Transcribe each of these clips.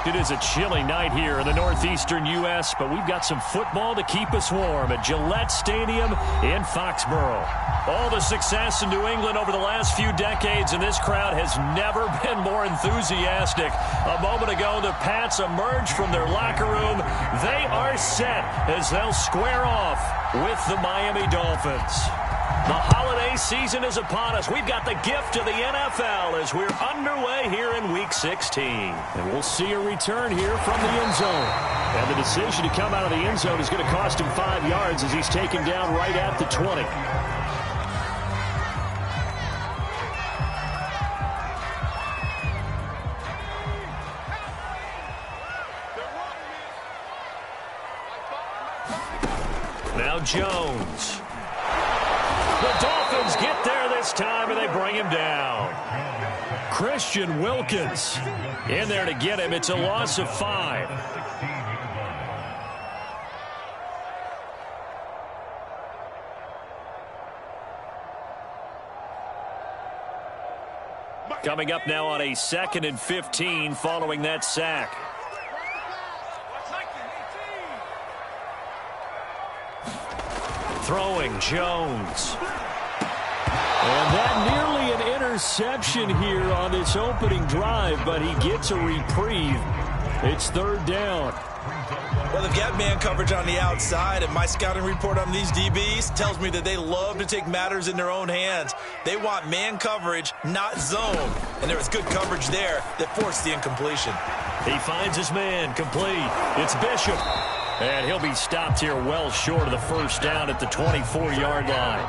It is a chilly night here in the northeastern U.S., but we've got some football to keep us warm at Gillette Stadium in Foxborough. All the success in New England over the last few decades, and this crowd has never been more enthusiastic. A moment ago, the Pats emerged from their locker room. They are set as they'll square off with the Miami Dolphins. The holiday season is upon us. We've got the gift of the NFL as we're underway here in Week 16. And we'll see a return here from the end zone. And the decision to come out of the end zone is going to cost him 5 yards as he's taken down right at the 20. Now Jones. The Dolphins get there this time, and they bring him down. Christian Wilkins in there to get him. It's a loss of 5. Coming up now on a 2nd and 15 following that sack. Throwing Jones. And that nearly an interception here on this opening drive, but he gets a reprieve. It's 3rd down. Well, they've got man coverage on the outside, and my scouting report on these DBs tells me that they love to take matters in their own hands. They want man coverage, not zone. And there was good coverage there that forced the incompletion. He finds his man complete. It's Bishop. And he'll be stopped here well short of the first down at the 24-yard line.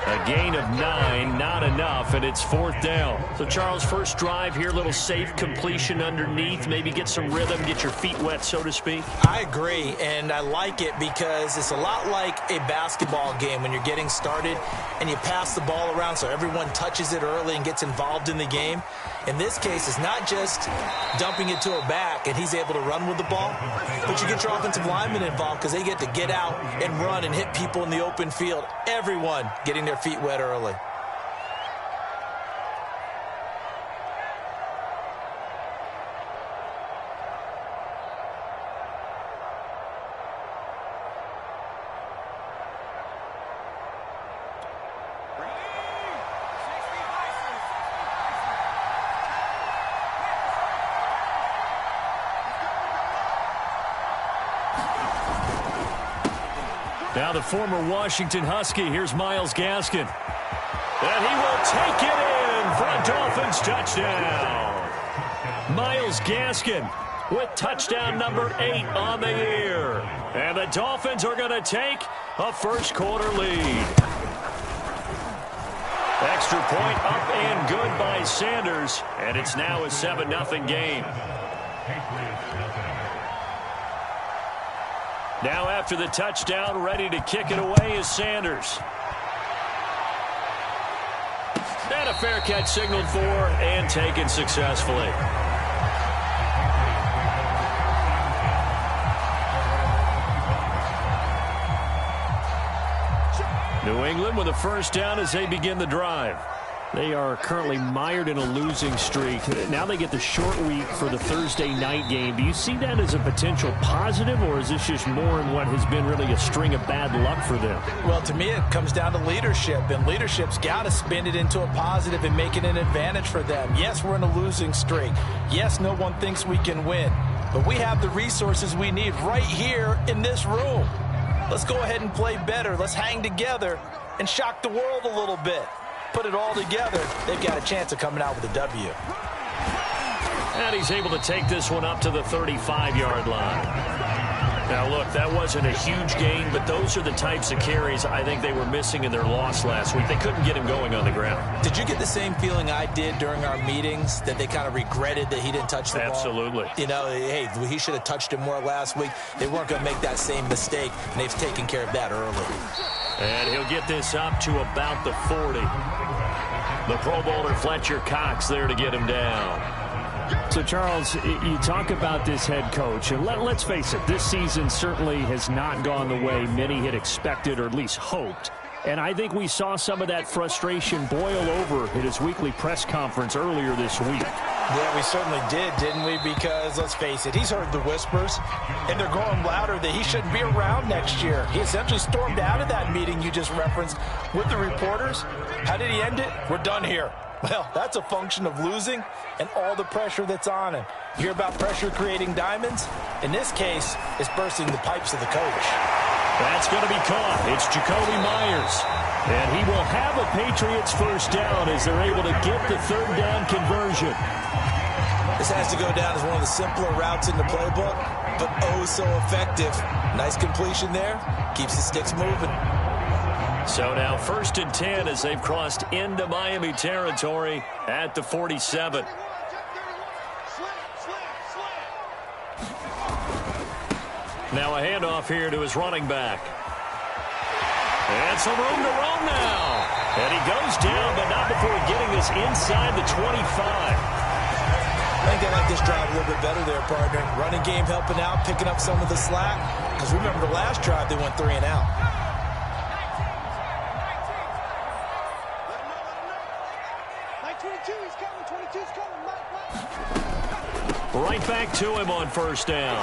A gain of 9, not enough, and it's 4th down. So, Charles, first drive here, little safe completion underneath, maybe get some rhythm, get your feet wet, so to speak. I agree, and I like it because it's a lot like a basketball game when you're getting started and you pass the ball around so everyone touches it early and gets involved in the game. In this case, it's not just dumping it to a back and he's able to run with the ball, but you get your offensive linemen involved because they get to get out and run and hit people in the open field. Everyone getting their feet wet early. Now the former Washington Husky. Here's Myles Gaskin. And he will take it in for a Dolphins touchdown. Myles Gaskin with touchdown number 8 on the year. And the Dolphins are going to take a first-quarter lead. Extra point up and good by Sanders. And it's now a 7-0 game. Now after the touchdown, ready to kick it away is Sanders. And a fair catch signaled for and taken successfully. New England with a first down as they begin the drive. They are currently mired in a losing streak. Now they get the short week for the Thursday night game. Do you see that as a potential positive, or is this just more in what has been really a string of bad luck for them? Well, to me, it comes down to leadership, and leadership's got to spin it into a positive and make it an advantage for them. Yes, we're in a losing streak. Yes, no one thinks we can win, but we have the resources we need right here in this room. Let's go ahead and play better. Let's hang together and shock the world a little bit. Put it all together, they've got a chance of coming out with a W. And he's able to take this one up to the 35-yard line. Now, look, that wasn't a huge gain, but those are the types of carries I think they were missing in their loss last week. They couldn't get him going on the ground. Did you get the same feeling I did during our meetings, that they kind of regretted that he didn't touch the ball? Absolutely. You know, hey, he should have touched it more last week. They weren't going to make that same mistake, and they've taken care of that early. And he'll get this up to about the 40. The Pro Bowler Fletcher Cox there to get him down. So, Charles, you talk about this head coach, and let's face it, this season certainly has not gone the way many had expected or at least hoped. And I think we saw some of that frustration boil over at his weekly press conference earlier this week. Yeah, we certainly did, didn't we? Because, let's face it, he's heard the whispers, and they're growing louder that he shouldn't be around next year. He essentially stormed out of that meeting you just referenced with the reporters. How did he end it? We're done here. Well, that's a function of losing and all the pressure that's on him. You hear about pressure creating diamonds? In this case, it's bursting the pipes of the coach. That's going to be caught. It's Jacoby Myers. And he will have a Patriots first down as they're able to get the third down conversion. This has to go down as one of the simpler routes in the playbook, but oh so effective. Nice completion there. Keeps the sticks moving. So now 1st and 10 as they've crossed into Miami territory at the 47. Now a handoff here to his running back. And some room to roam now. And he goes down, but not before getting this inside the 25. I think they like this drive a little bit better there, partner. Running game helping out, picking up some of the slack. Because remember the last drive, they went 3 and out. Right back to him on first down.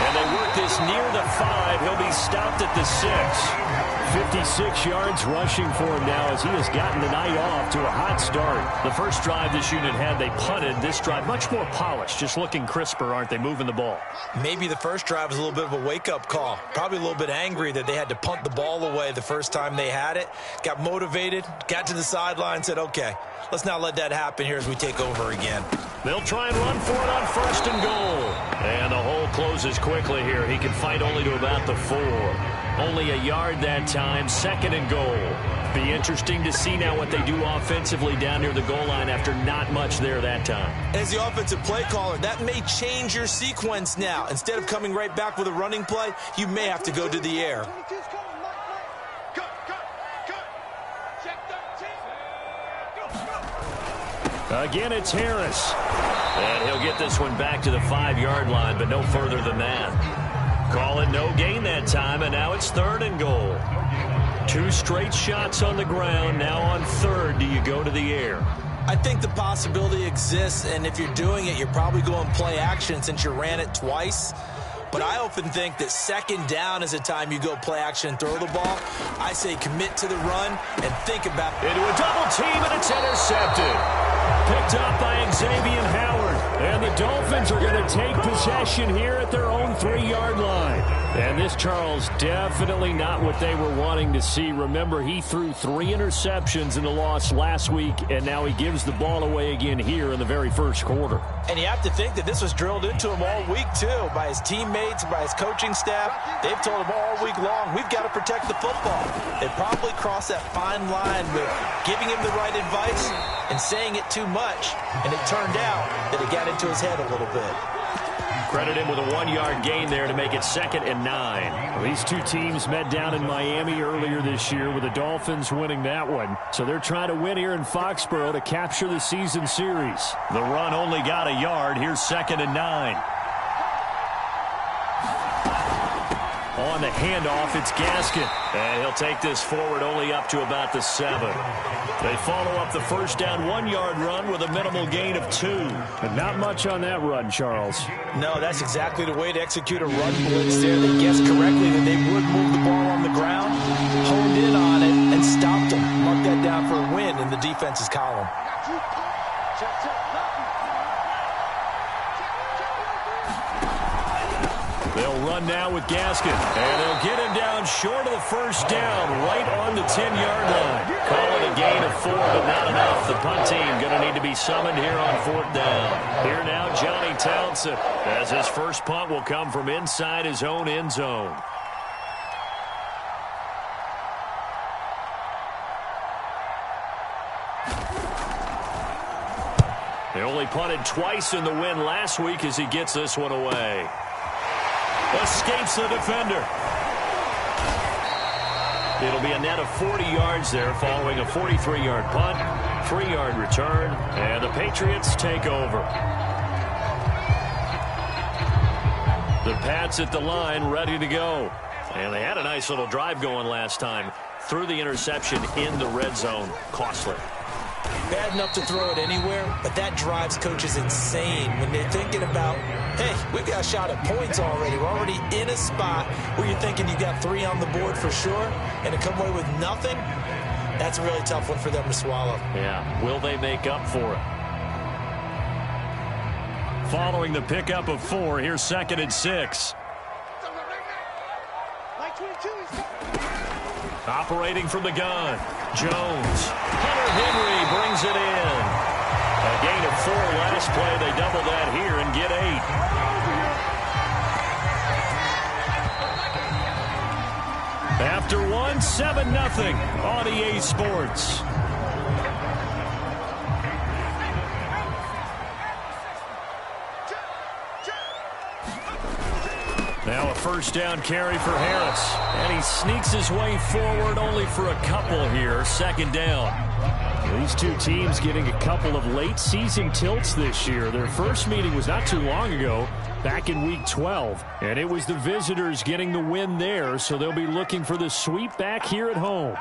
And they work this near the 5. He'll be stopped at the 6. 56 yards rushing for him now as he has gotten the night off to a hot start. The first drive this unit had, they punted. This drive, much more polished, just looking crisper, aren't they, moving the ball? Maybe the first drive was a little bit of a wake-up call. Probably a little bit angry that they had to punt the ball away the first time they had it. Got motivated, got to the sideline, said, okay, let's not let that happen here as we take over again. They'll try and run for it on 1st and goal. And the hole closes quickly here. He can fight only to about the 4. Only a yard that time, 2nd and goal. Be interesting to see now what they do offensively down near the goal line after not much there that time. As the offensive play caller, that may change your sequence now. Instead of coming right back with a running play, you may have to go to the air. Again, it's Harris. And he'll get this one back to the 5-yard line, but no further than that. Call it no gain that time, and now it's 3rd and goal. 2 straight shots on the ground. Now on 3rd, do you go to the air? I think the possibility exists, and if you're doing it, you're probably going play action since you ran it twice. But I often think that 2nd down is a time you go play action and throw the ball. I say commit to the run and think about it. Into a double team, and it's intercepted. Picked up by Xavier Howard. And the Dolphins are going to take possession here at their own 3-yard line. And this, Charles, definitely not what they were wanting to see. Remember, he threw 3 interceptions in the loss last week, and now he gives the ball away again here in the very first quarter. And you have to think that this was drilled into him all week, too, by his teammates, by his coaching staff. They've told him all week long, we've got to protect the football. They probably crossed that fine line with giving him the right advice and saying it too much. And it turned out that it got into his head a little bit. Credit him with a 1-yard gain there to make it 2nd and 9. Well, these two teams met down in Miami earlier this year with the Dolphins winning that one. So they're trying to win here in Foxborough to capture the season series. The run only got a yard. Here's 2nd and 9. On the handoff, it's Gaskin. And he'll take this forward only up to about the 7. They follow up the first down 1-yard run with a minimal gain of 2. But not much on that run, Charles. No, that's exactly the way to execute a run blitz there. They guessed correctly that they would move the ball on the ground, honed in on it, and stopped them. Mark that down for a win in the defense's column. They'll run now with Gaskin, and they'll get him down short of the first down, right on the 10-yard line. Call it a gain of 4, but not enough. The punt team going to need to be summoned here on 4th down. Here now, Johnny Townsend, as his first punt will come from inside his own end zone. They only punted twice in the win last week as he gets this one away. Escapes the defender. It'll be a net of 40 yards there following a 43-yard punt, 3-yard return, and the Patriots take over. The Pats at the line ready to go. And they had a nice little drive going last time. Threw the interception in the red zone. Costly. bad enough to throw it anywhere, but that drives coaches insane when they're thinking about, hey, we've got a shot at points already. We're already in a spot where you're thinking you got 3 on the board for sure, and to come away with nothing, that's a really tough one for them to swallow. Yeah, will they make up for it? Following the pickup of 4, here's 2nd and 6. Operating from the gun, Jones. Hunter Henry brings it in. A gain of 4 last play. They double that here and get 8. After 1, 7-0 on EA Sports. Now a first down carry for Harris. And he sneaks his way forward only for a couple here. 2nd down. These two teams getting a couple of late season tilts this year. Their first meeting was not too long ago, back in week 12. And it was the visitors getting the win there, so they'll be looking for the sweep back here at home.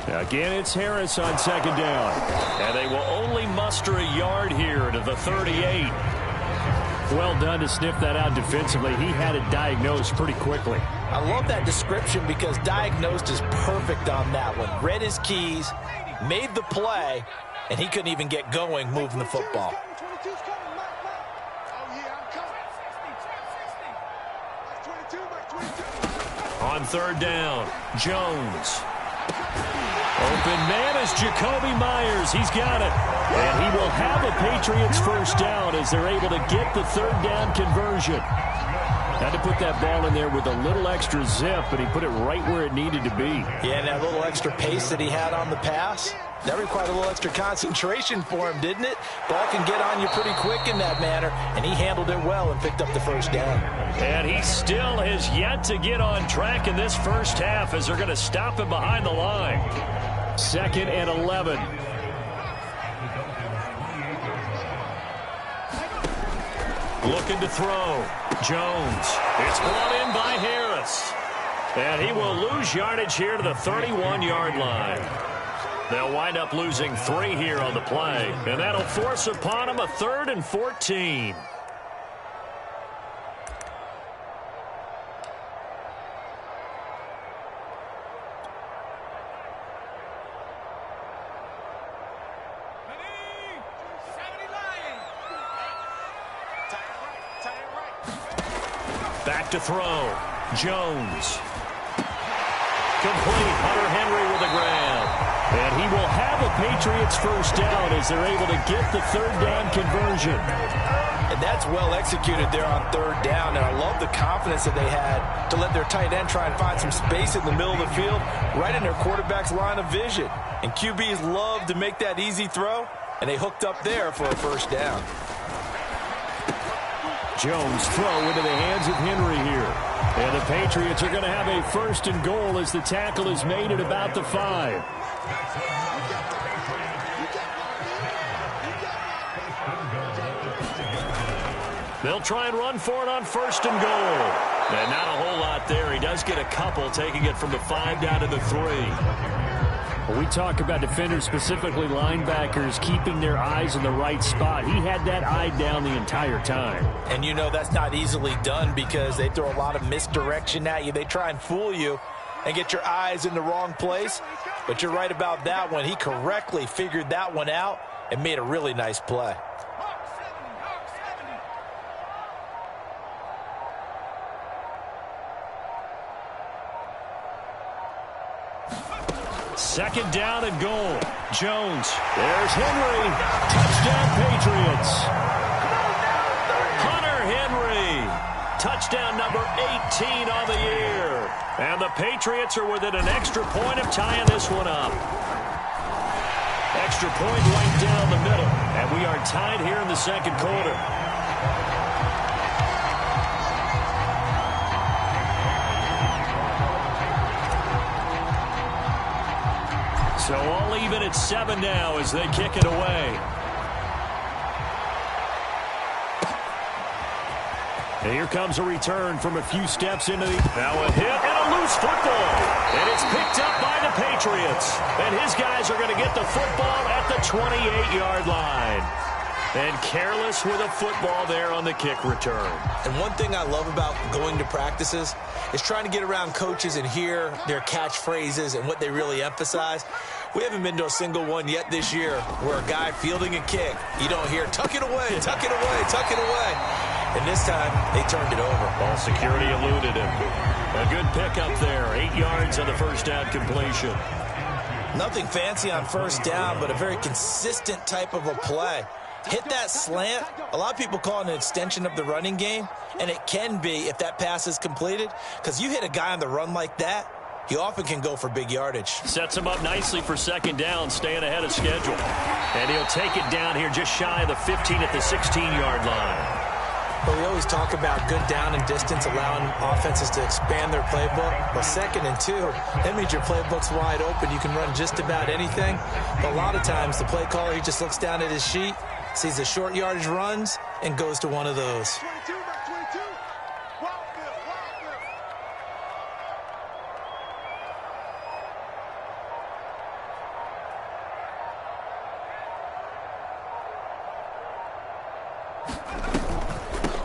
Again, it's Harris on 2nd down. And they will only muster a yard here to the 38. Well done to sniff that out defensively. He had it diagnosed pretty quickly. I love that description because diagnosed is perfect on that one. Read his keys, made the play, and he couldn't even get going moving the football. On 3rd down, Jones. Open man is Jacoby Myers. He's got it. And he will have a Patriots first down as they're able to get the 3rd down conversion. Had to put that ball in there with a little extra zip, but he put it right where it needed to be. Yeah, and that little extra pace that he had on the pass, that required a little extra concentration for him, didn't it? Ball can get on you pretty quick in that manner, and he handled it well and picked up the first down. And he still has yet to get on track in this first half as they're going to stop him behind the line. 2nd and 11. Looking to throw. Jones. It's brought in by Harris. And he will lose yardage here to the 31-yard line. They'll wind up losing 3 here on the play. And that'll force upon him a 3rd and 14. Back to throw. Jones. Complete. Hunter Henry with a grab. And he will have a Patriots first down as they're able to get the 3rd down conversion. And that's well executed there on 3rd down. And I love the confidence that they had to let their tight end try and find some space in the middle of the field, right in their quarterback's line of vision. And QBs love to make that easy throw, and they hooked up there for a first down. Jones throw into the hands of Henry here. And the Patriots are going to have a 1st and goal as the tackle is made at about the 5. They'll try and run for it on 1st and goal. And not a whole lot there. He does get a couple, taking it from the 5 down to the 3. When we talk about defenders, specifically linebackers, keeping their eyes in the right spot, he had that eye down the entire time. And you know that's not easily done because they throw a lot of misdirection at you. They try and fool you and get your eyes in the wrong place. But you're right about that one. He correctly figured that one out and made a really nice play. Second down and goal. Jones. There's Henry. Touchdown Patriots. Hunter Henry. Touchdown number 18 on the year. And the Patriots are within an extra point of tying this one up. Extra point right down the middle. And we are tied here in the 2nd quarter. So all even at 7 now as they kick it away. And here comes a return from a few steps into the... Now a hit and a loose football. And it's picked up by the Patriots. And his guys are going to get the football at the 28-yard line. And careless with a football there on the kick return. And one thing I love about going to practices is trying to get around coaches and hear their catchphrases and what they really emphasize. We haven't been to a single one yet this year where a guy fielding a kick, you don't hear, tuck it away, tuck it away, tuck it away. And this time, they turned it over. Ball security eluded him. A good pickup there. 8 yards on the first down completion. Nothing fancy on first down, but a very consistent type of a play. Hit that slant. A lot of people call it an extension of the running game, and it can be if that pass is completed, because you hit a guy on the run like that, he often can go for big yardage. Sets him up nicely for second down, staying ahead of schedule. And he'll take it down here just shy of the 15 at the 16-yard line. Well, we always talk about good down and distance, allowing offenses to expand their playbook. Well, 2nd and 2, that means your playbook's wide open. You can run just about anything. But a lot of times, the play caller, he just looks down at his sheet, sees the short yardage runs, and goes to one of those.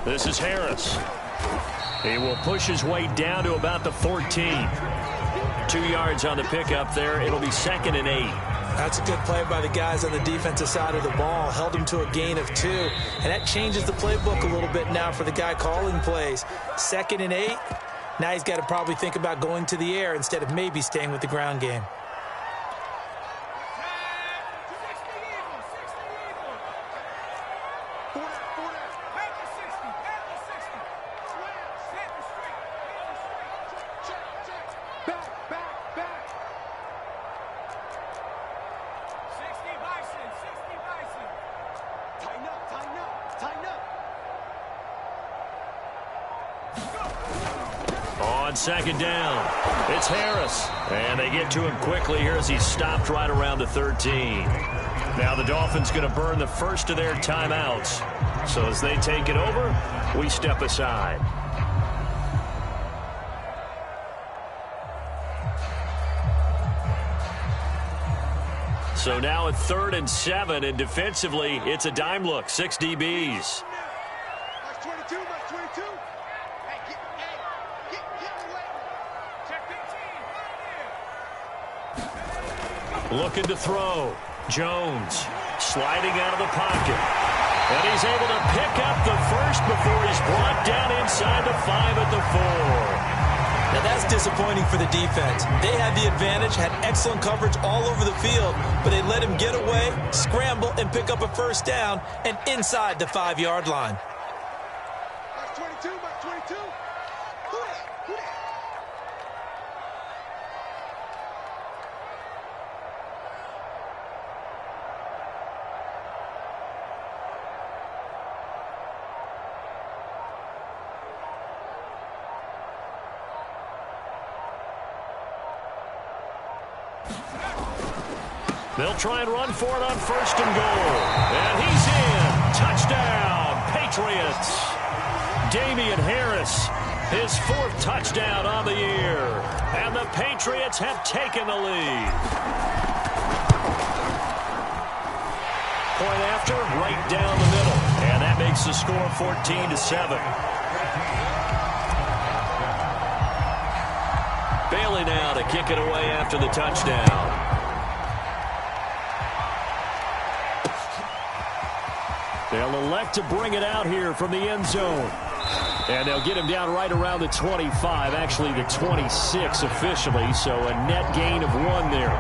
This is Harris. He will push his way down to about the 14. 2 yards on the pickup there. It'll be 2nd and 8. That's a good play by the guys on the defensive side of the ball. Held him to a gain of 2. And that changes the playbook a little bit now for the guy calling plays. 2nd and 8. Now he's got to probably think about going to the air instead of maybe staying with the ground game. On second down, it's Harris. And they get to him quickly here as he's stopped right around the 13. Now the Dolphins going to burn the first of their timeouts. So as they take it over, we step aside. So now at 3rd and 7, and defensively, it's a dime look. 6 DBs. Looking to throw. Jones sliding out of the pocket. And he's able to pick up the first before he's brought down inside the 5 at the 4. Now that's disappointing for the defense. They had the advantage, had excellent coverage all over the field, but they let him get away, scramble, and pick up a first down, and inside the 5-yard line. They'll try and run for it on 1st and goal. And he's in. Touchdown, Patriots. Damian Harris, his 4th touchdown on the year. And the Patriots have taken the lead. Point after, right down the middle. And that makes the score 14-7. Bailey now to kick it away after the touchdown. They'll elect to bring it out here from the end zone. And they'll get him down right around the 25, actually the 26 officially, so a net gain of 1 there.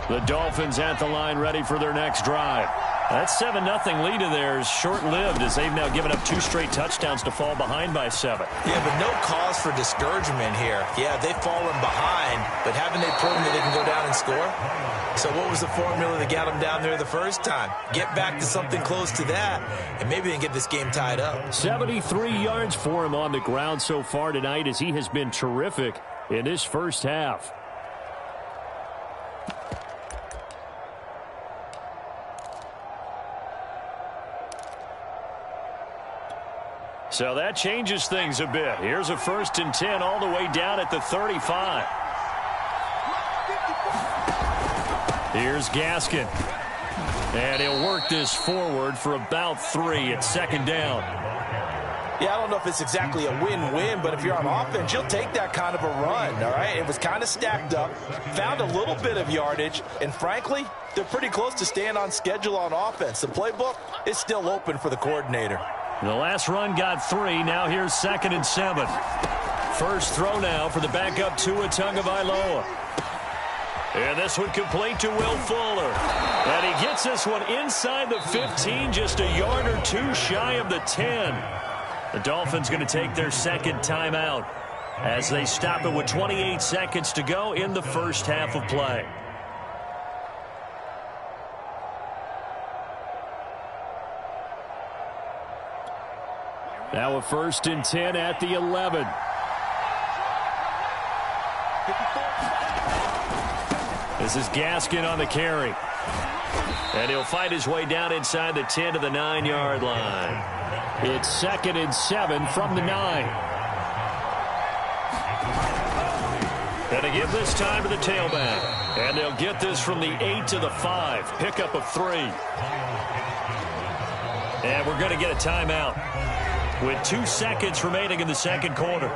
The Dolphins at the line ready for their next drive. That 7-0 lead of theirs short-lived as they've now given up 2 straight touchdowns to fall behind by 7. Yeah, but no cause for discouragement here. Yeah, they've fallen behind, but haven't they proven that they can go down and score? So what was the formula that got them down there the first time? Get back to something close to that, and maybe they can get this game tied up. 73 yards for him on the ground so far tonight as he has been terrific in this first half. So that changes things a bit. Here's a 1st and 10 all the way down at the 35. Here's Gaskin. And he'll work this forward for about 3 at 2nd down. Yeah, I don't know if it's exactly a win-win, but if you're on offense, you'll take that kind of a run, all right? It was kind of stacked up, found a little bit of yardage, and frankly, they're pretty close to staying on schedule on offense. The playbook is still open for the coordinator. The last run got 3. Now here's 2nd and 7. First throw now for the backup Tua Tagovailoa. And this one complete to Will Fuller. And he gets this one inside the 15, just a yard or 2 shy of the 10. The Dolphins going to take their 2nd timeout as they stop it with 28 seconds to go in the first half of play. Now a 1st and 10 at the 11. This is Gaskin on the carry. And he'll fight his way down inside the 10 to the 9-yard line. It's 2nd and 7 from the 9. And they give this time to the tailback. And they'll get this from the 8 to the 5. Pickup of 3. And we're going to get a timeout with 2 seconds remaining in the second quarter.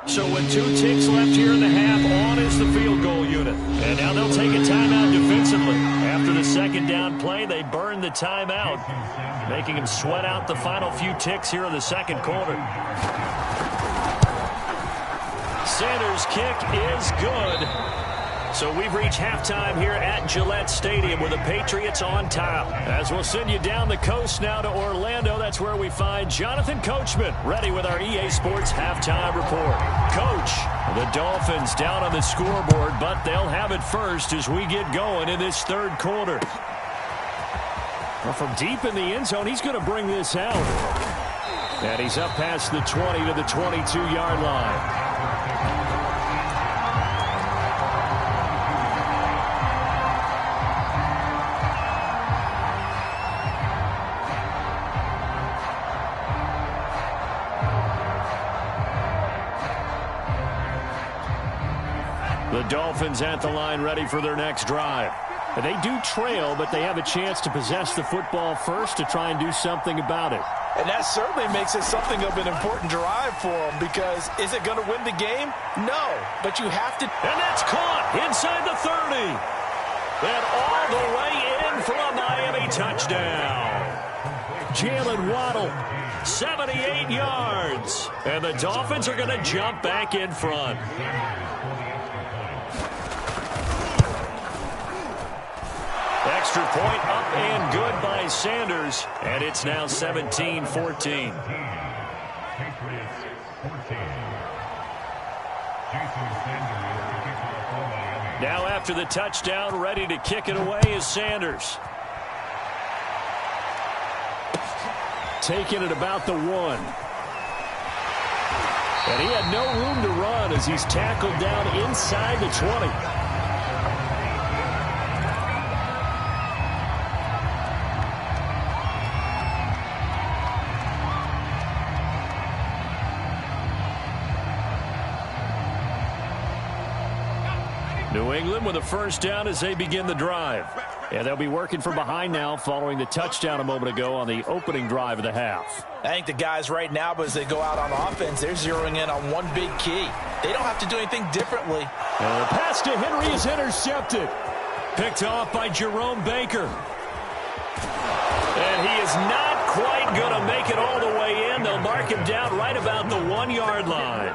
So with 2 ticks left here in the half, on is the field goal unit. And now they'll take a timeout defensively. After the 2nd down play, they burn the timeout, making them sweat out the final few ticks here in the second quarter. Sanders' kick is good. So we've reached halftime here at Gillette Stadium with the Patriots on top. As we'll send you down the coast now to Orlando, that's where we find Jonathan Coachman ready with our EA Sports halftime report. Coach, the Dolphins down on the scoreboard, but they'll have it first as we get going in this third quarter. Well, from deep in the end zone, he's going to bring this out. And he's up past the 20 to the 22-yard line. The Dolphins at the line ready for their next drive. They do trail, but they have a chance to possess the football first to try and do something about it. And that certainly makes it something of an important drive for them, because is it going to win the game? No, but you have to. And that's caught inside the 30. And all the way in for a Miami touchdown. Jalen Waddle, 78 yards. And the Dolphins are going to jump back in front. Extra point up and good by Sanders, and it's now 17-14. Now after the touchdown, ready to kick it away is Sanders. Taking it about the 1. And he had no room to run as he's tackled down inside the 20. New England with a first down as they begin the drive. Yeah, they'll be working from behind now following the touchdown a moment ago on the opening drive of the half. I think the guys right now, as they go out on offense, they're zeroing in on one big key. They don't have to do anything differently. And the pass to Henry is intercepted. Picked off by Jerome Baker. And he is not quite going to make it all the way in. They'll mark him down right about the 1-yard line.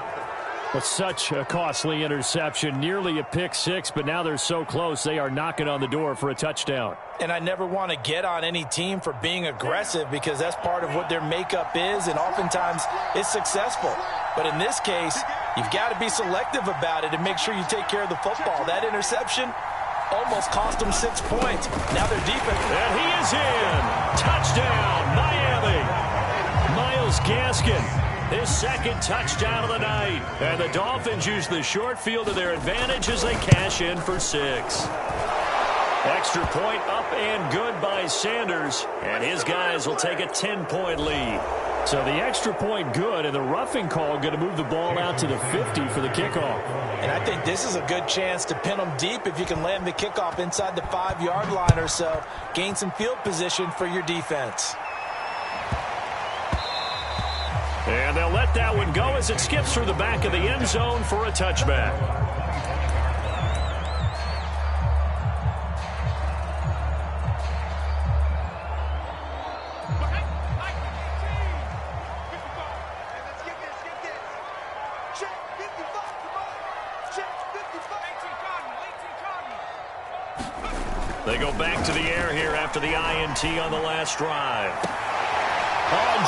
Well, such a costly interception, nearly a pick six, but now they're so close they are knocking on the door for a touchdown. And I never want to get on any team for being aggressive because that's part of what their makeup is, and oftentimes it's successful. But in this case, you've got to be selective about it and make sure you take care of the football. That interception almost cost them 6 points. Now their defense. And he is in. Touchdown, Miami. Myles Gaskin, his second touchdown of the night. And the Dolphins use the short field to their advantage as they cash in for 6. Extra point up and good by Sanders. And his guys will take a 10-point lead. So the extra point good, and the roughing call going to move the ball out to the 50 for the kickoff. And I think this is a good chance to pin them deep if you can land the kickoff inside the 5-yard line or so. Gain some field position for your defense. And they'll let that one go as it skips through the back of the end zone for a touchback. They go back to the air here after the INT on the last drive.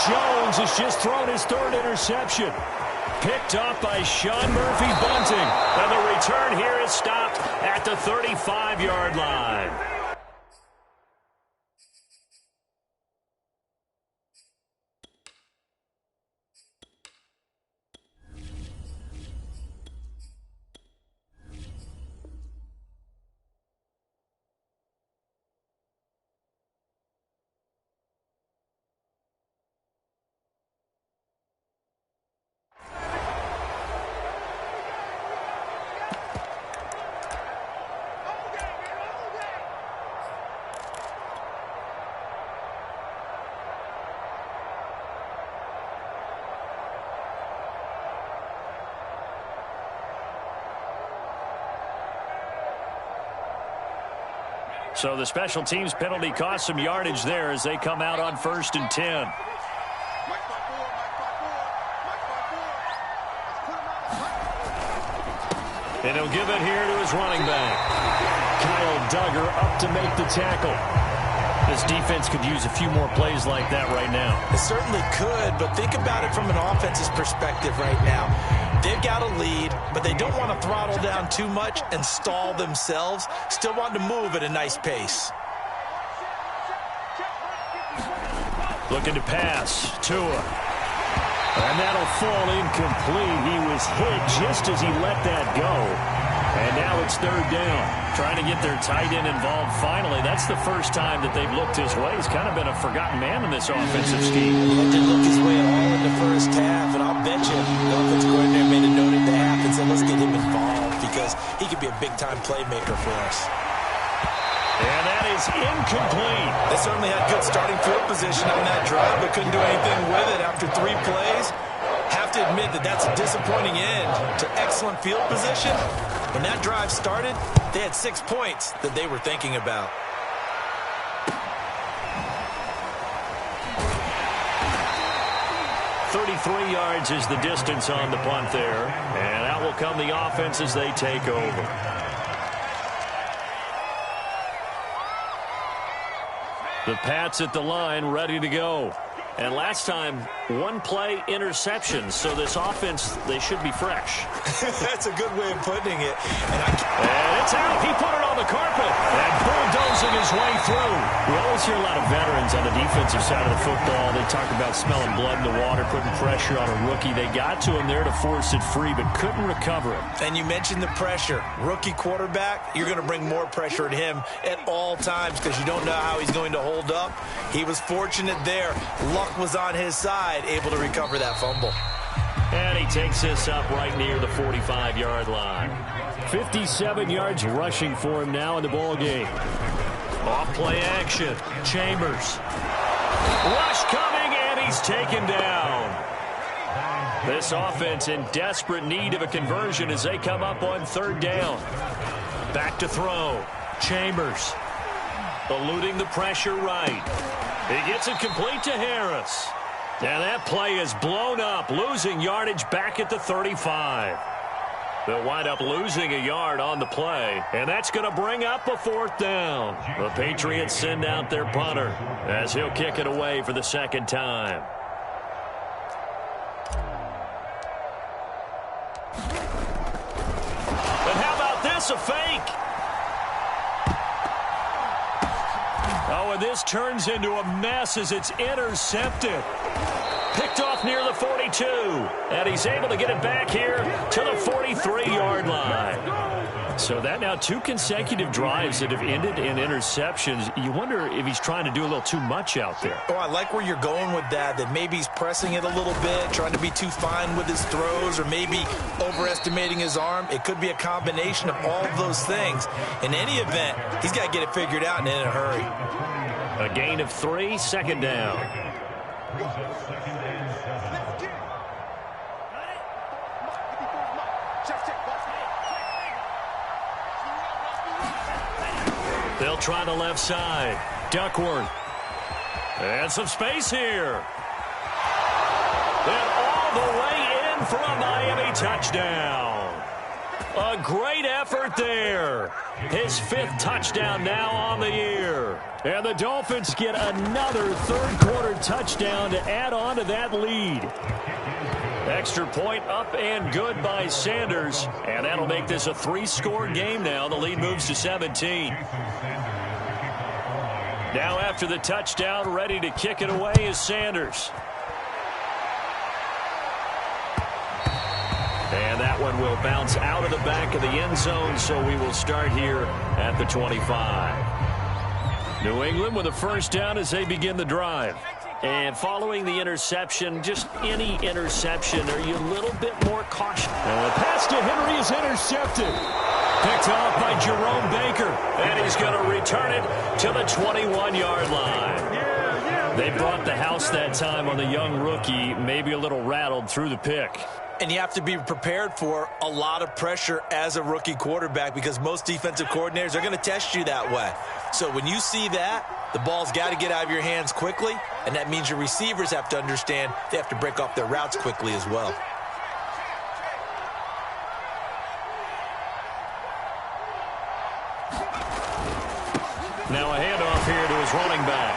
Jones has just thrown his third interception. Picked up by Sean Murphy-Bunting. And the return here is stopped at the 35-yard line. So the special teams penalty cost some yardage there as they come out on 1st and 10. And he'll give it here to his running back. Kyle Duggar up to make the tackle. This defense could use a few more plays like that right now. It certainly could, but think about it from an offense's perspective right now. They've got a lead, but they don't want to throttle down too much and stall themselves. Still want to move at a nice pace. Looking to pass. Tua. And that'll fall incomplete. He was hit just as he let that go. And now it's 3rd down. Trying to get their tight end involved finally. That's the first time that they've looked his way. He's kind of been a forgotten man in this offensive scheme. He didn't look his way at all in the first half, and I'll bet you the offensive coordinator made a note at the half and said, let's get him involved because he could be a big-time playmaker for us. And that is incomplete. They certainly had good starting field position on that drive, but couldn't do anything with it after 3 plays. Have to admit that that's a disappointing end to excellent field position. When that drive started, they had 6 points that they were thinking about. .33 yards is the distance on the punt there. And out will come the offense as they take over. The Pats at the line, ready to go. And last time, 1-play interception. So this offense, they should be fresh. That's a good way of putting it. And it's out. He put it on the carpet. And bulldozing his way through. We always hear a lot of veterans on the defensive side of the football. They talk about smelling blood in the water, putting pressure on a rookie. They got to him there to force it free, but couldn't recover it. And you mentioned the pressure. Rookie quarterback, you're going to bring more pressure at him at all times because you don't know how he's going to hold up. He was fortunate there. Luck was on his side, able to recover that fumble. And he takes this up right near the 45-yard line. 57 yards rushing for him now in the ball game. Off-play action. Chambers. Rush coming, and he's taken down. This offense in desperate need of a conversion as they come up on 3rd down. Back to throw. Chambers. Eluding the pressure right. He gets it complete to Harris. And that play is blown up, losing yardage back at the 35. They'll wind up losing a yard on the play, and that's going to bring up a 4th down. The Patriots send out their punter as he'll kick it away for the 2nd time. And how about this, a fake? Oh, and this turns into a mess as it's intercepted. Picked off near the 42, and he's able to get it back here to the 43-yard line. So that now 2 consecutive drives that have ended in interceptions. You wonder if he's trying to do a little too much out there. Oh, I like where you're going with that maybe he's pressing it a little bit, trying to be too fine with his throws, or maybe overestimating his arm. It could be a combination of all of those things. In any event, he's got to get it figured out and in a hurry. A gain of 3, 2nd down. They'll try the left side. Duckworth. And some space here. And all the way in for a Miami touchdown. A great effort there. His 5th touchdown now on the year. And the Dolphins get another 3rd quarter touchdown to add on to that lead. Extra point up and good by Sanders. And that'll make this a 3-score game now. The lead moves to 17. Now after the touchdown, ready to kick it away is Sanders. And that one will bounce out of the back of the end zone, so we will start here at the 25. New England with a 1st down as they begin the drive. And following the interception, just any interception, are you a little bit more cautious? And the pass to Henry is intercepted. Picked off by Jerome Baker. And he's going to return it to the 21-yard line. They brought the house that time on the young rookie, maybe a little rattled through the pick. And you have to be prepared for a lot of pressure as a rookie quarterback because most defensive coordinators are going to test you that way. So when you see that, the ball's got to get out of your hands quickly, and that means your receivers have to understand they have to break off their routes quickly as well. Now a handoff here to his running back.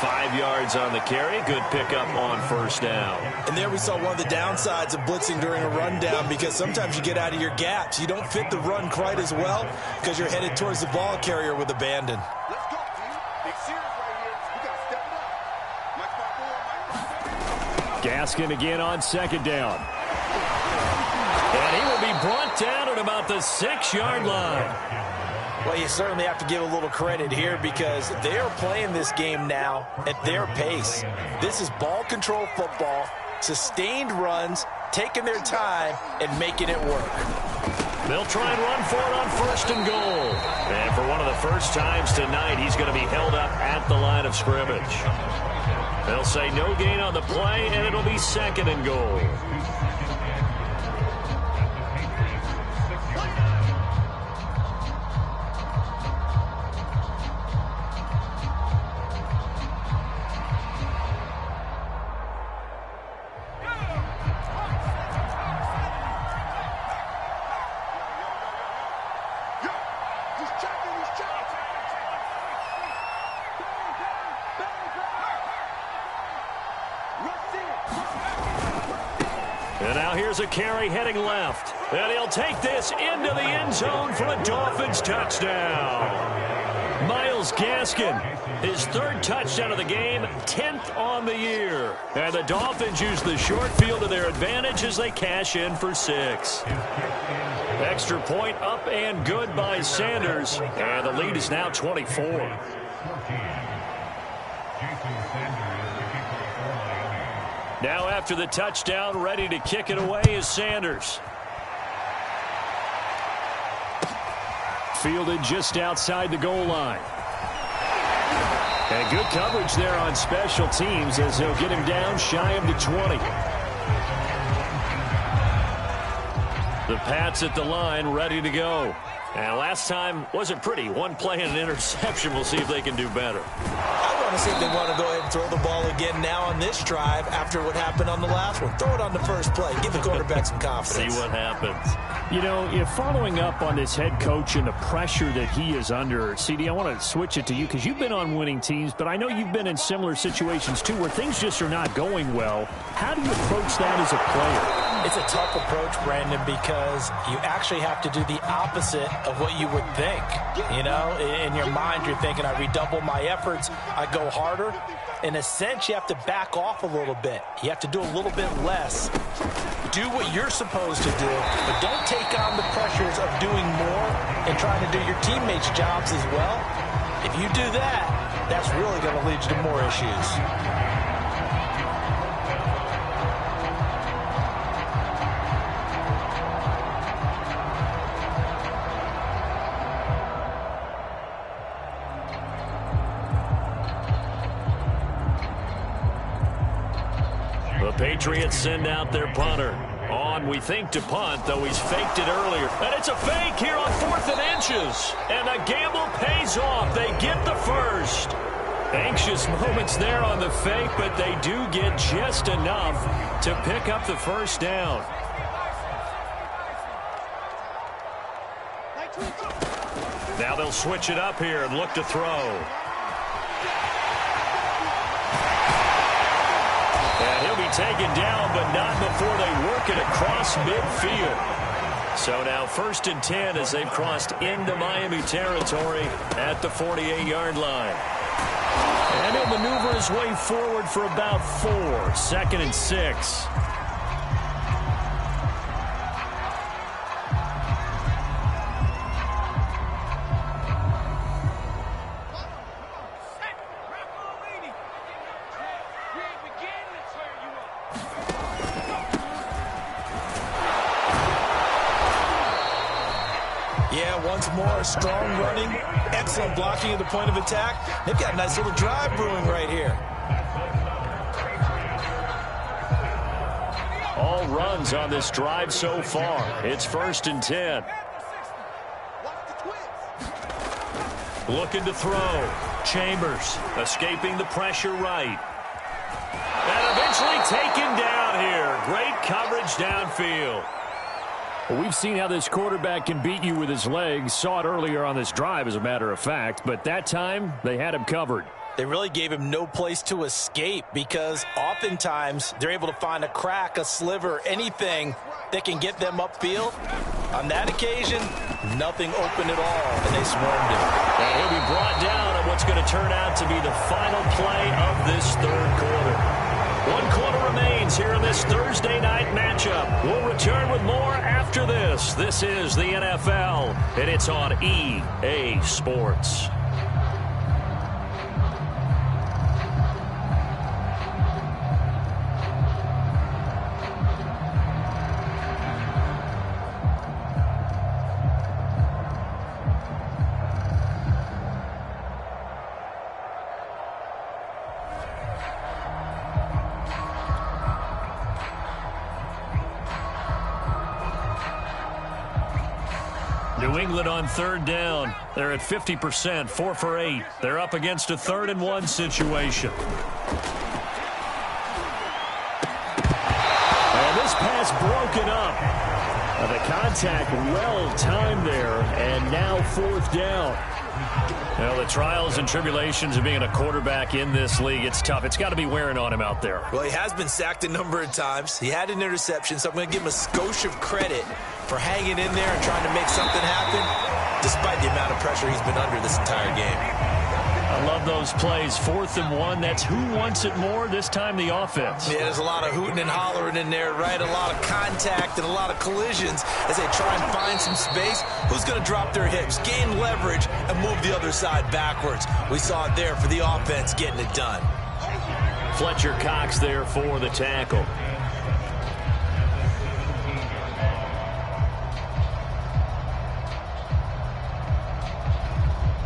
5 yards on the carry. Good pickup on 1st down. And there we saw one of the downsides of blitzing during a rundown because sometimes you get out of your gaps. You don't fit the run quite as well because you're headed towards the ball carrier with abandon. Let's go, team. Big series right here. We got to step it up. Gaskin again on 2nd down. And he will be brought down at about the 6-yard line. Well, you certainly have to give a little credit here because they are playing this game now at their pace. This is ball control football, sustained runs, taking their time, and making it work. They'll try and run for it on 1st and goal. And for one of the first times tonight, he's going to be held up at the line of scrimmage. They'll say no gain on the play, and it'll be 2nd and goal. And now here's a carry heading left. And he'll take this into the end zone for a Dolphins touchdown. Myles Gaskin, his 3rd touchdown of the game, 10th on the year. And the Dolphins use the short field to their advantage as they cash in for 6. Extra point up and good by Sanders. And the lead is now 24. Now after the touchdown, ready to kick it away is Sanders. Fielded just outside the goal line. And good coverage there on special teams as they'll get him down shy of the 20. The Pats at the line ready to go. And last time wasn't pretty. One play and an interception. We'll see if they can do better. I want to see if they want to go ahead and throw the ball again now on this drive after what happened on the last one. Throw it on the first play. Give the quarterback some confidence. See what happens. You know, if following up on this head coach and the pressure that he is under, CD, I want to switch it to you because you've been on winning teams, but I know you've been in similar situations too where things just are not going well. How do you approach that as a player? It's a tough approach, Brandon, because you actually have to do the opposite of what you would think. You know, in your mind, you're thinking, I redouble my efforts, I go harder. In a sense, you have to back off a little bit. You have to do a little bit less. Do what you're supposed to do, but don't take on the pressures of doing more and trying to do your teammates' jobs as well. If you do that, that's really going to lead you to more issues. The Patriots send out their punter. On, we think, to punt, though he's faked it earlier. And it's a fake here on 4th and inches. And the gamble pays off. They get the first. Anxious moments there on the fake, but they do get just enough to pick up the first down. Now they'll switch it up here and look to throw. And he'll be taken down, but not before they work it across midfield. So now 1st and 10 as they've crossed into Miami territory at the 48-yard line. And he'll maneuver his way forward for about 4. 2nd and 6. More strong running, excellent blocking at the point of attack. They've got a nice little drive brewing right here. All runs on this drive so far. It's 1st and 10. Looking to throw. Chambers escaping the pressure right. And eventually taken down here. Great coverage downfield. Well, we've seen how this quarterback can beat you with his legs. Saw it earlier on this drive, as a matter of fact. But that time, they had him covered. They really gave him no place to escape because oftentimes they're able to find a crack, a sliver, anything that can get them upfield. On that occasion, nothing open at all, and they swarmed him. And he'll be brought down on what's going to turn out to be the final play of this 3rd quarter. 1 quarter remains here in this Thursday night matchup. We'll return with more after this. This is the NFL, and it's on EA Sports. New England on 3rd down. They're at 50%, 4 for 8. They're up against a 3rd and 1 situation. And this pass broken up. The contact well timed there, and now 4th down. Well, the trials and tribulations of being a quarterback in this league, it's tough. It's got to be wearing on him out there. Well, he has been sacked a number of times. He had an interception, so I'm going to give him a skosh of credit for hanging in there and trying to make something happen, despite the amount of pressure he's been under this entire game. I love those plays. 4th and 1. That's who wants it more, this time the offense. Yeah, there's a lot of hooting and hollering in there, right? A lot of contact and a lot of collisions as they try and find some space. Who's going to drop their hips, gain leverage, and move the other side backwards? We saw it there for the offense getting it done. Fletcher Cox there for the tackle.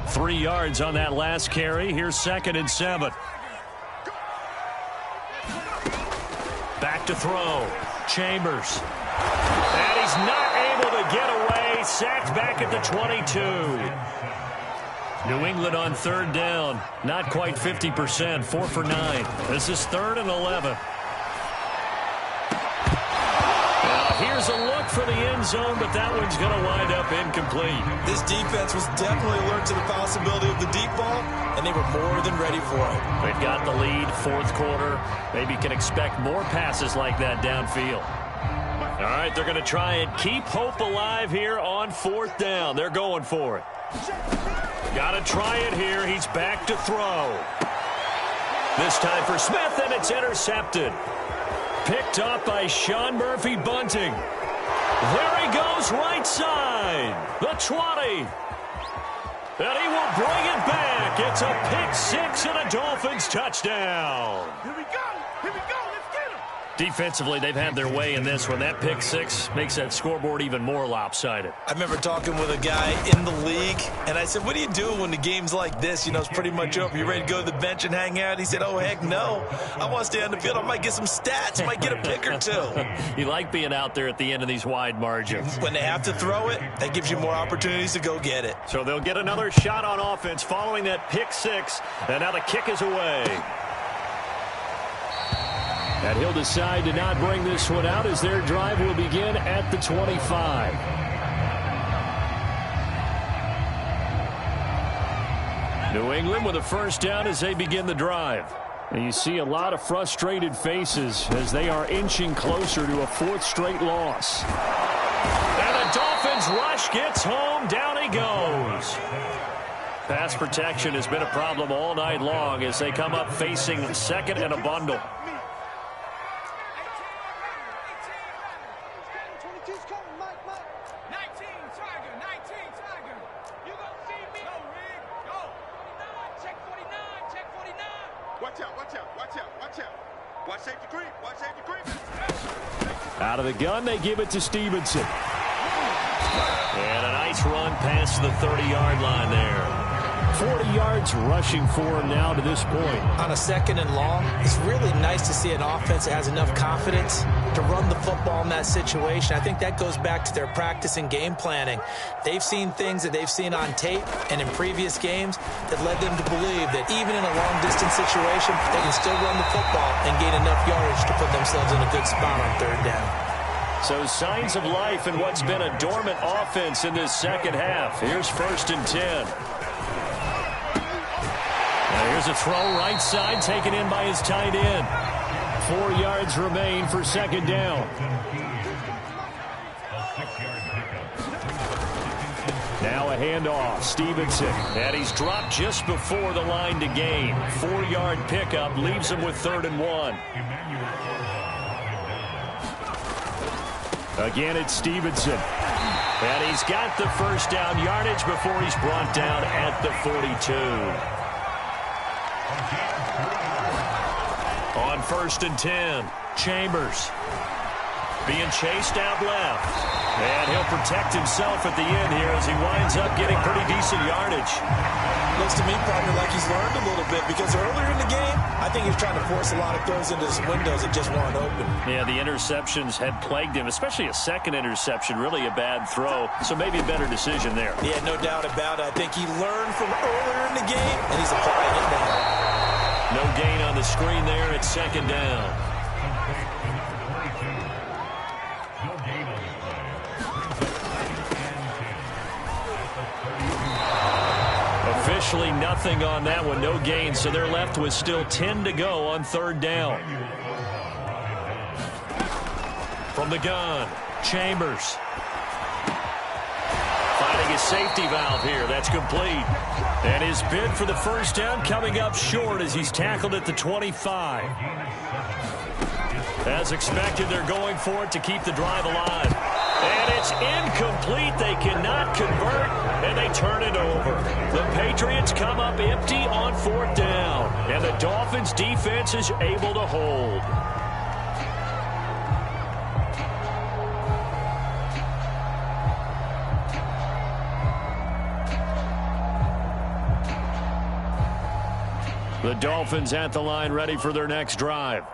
Three yards on that last carry. Here's 2nd and 7. Back to throw. Chambers. And he's not able to get away He's sacked back at the 22. New England on third down. Not quite 50%. 4 for 9. This is 3rd and 11. Here's a look for the end zone, but that one's going to wind up incomplete. This defense was definitely alert to the possibility of the deep ball, and they were more than ready for it. They've got the lead, 4th quarter. Maybe can expect more passes like that downfield. All right, they're going to try and keep hope alive here on 4th down. They're going for it. Got to try it here. He's back to throw. This time for Smith, and it's intercepted. Picked up by Sean Murphy-Bunting. There he goes, right side. The 20. And he will bring it back. It's a pick 6 and a Dolphins touchdown. Here we go. Here we go. Let's get him. Defensively, they've had their way in this one. That pick 6 makes that scoreboard even more lopsided. I remember talking with a guy in the league, and I said, what do you do when the game's like this? You know, it's pretty much over. You ready to go to the bench and hang out? He said, oh, heck no. I want to stay on the field. I might get some stats. Might get a pick or two. You like being out there at the end of these wide margins. When they have to throw it, that gives you more opportunities to go get it. So they'll get another shot on offense following that pick 6, and now the kick is away. And he'll decide to not bring this one out as their drive will begin at the 25. New England with a first down as they begin the drive. And you see a lot of frustrated faces as they are inching closer to a 4th straight loss. And the Dolphins rush gets home. Down he goes. Pass protection has been a problem all night long as they come up facing 2nd and a bundle. Out of the gun, they give it to Stevenson. And a nice run past the 30-yard line there. 40 yards rushing for him now to this point. On a 2nd and long, it's really nice to see an offense that has enough confidence to run the football in that situation. I think that goes back to their practice and game planning. They've seen things that they've seen on tape and in previous games that led them to believe that even in a long-distance situation, they can still run the football and gain enough yardage to put themselves in a good spot on 3rd down. So signs of life in what's been a dormant offense in this second half. Here's 1st and 10. Here's a throw right side taken in by his tight end. 4 yards remain for 2nd down. Now a handoff. Stevenson. And he's dropped just before the line to gain. 4-yard pickup leaves him with 3rd and 1. Again, it's Stevenson. And he's got the first down yardage before he's brought down at the 42. On 1st and 10, Chambers being chased out left. And he'll protect himself at the end here as he winds up getting pretty decent yardage. Looks to me, partner, like he's learned a little bit because earlier in the game, I think he was trying to force a lot of throws into his windows that just weren't open. Yeah, the interceptions had plagued him, especially a 2nd interception, really a bad throw. So maybe a better decision there. Yeah, no doubt about it. I think he learned from earlier in the game, and he's applying it now. No gain on the screen there at 2nd down. Officially nothing on that one, no gain, so they're left with still 10 to go on 3rd down. From the gun, Chambers. Finding his safety valve here, that's complete. And his bid for the first down coming up short as he's tackled at the 25. As expected, they're going for it to keep the drive alive. And it's incomplete. They cannot convert, and they turn it over. The Patriots come up empty on 4th down, and the Dolphins' defense is able to hold. The Dolphins at the line ready for their next drive.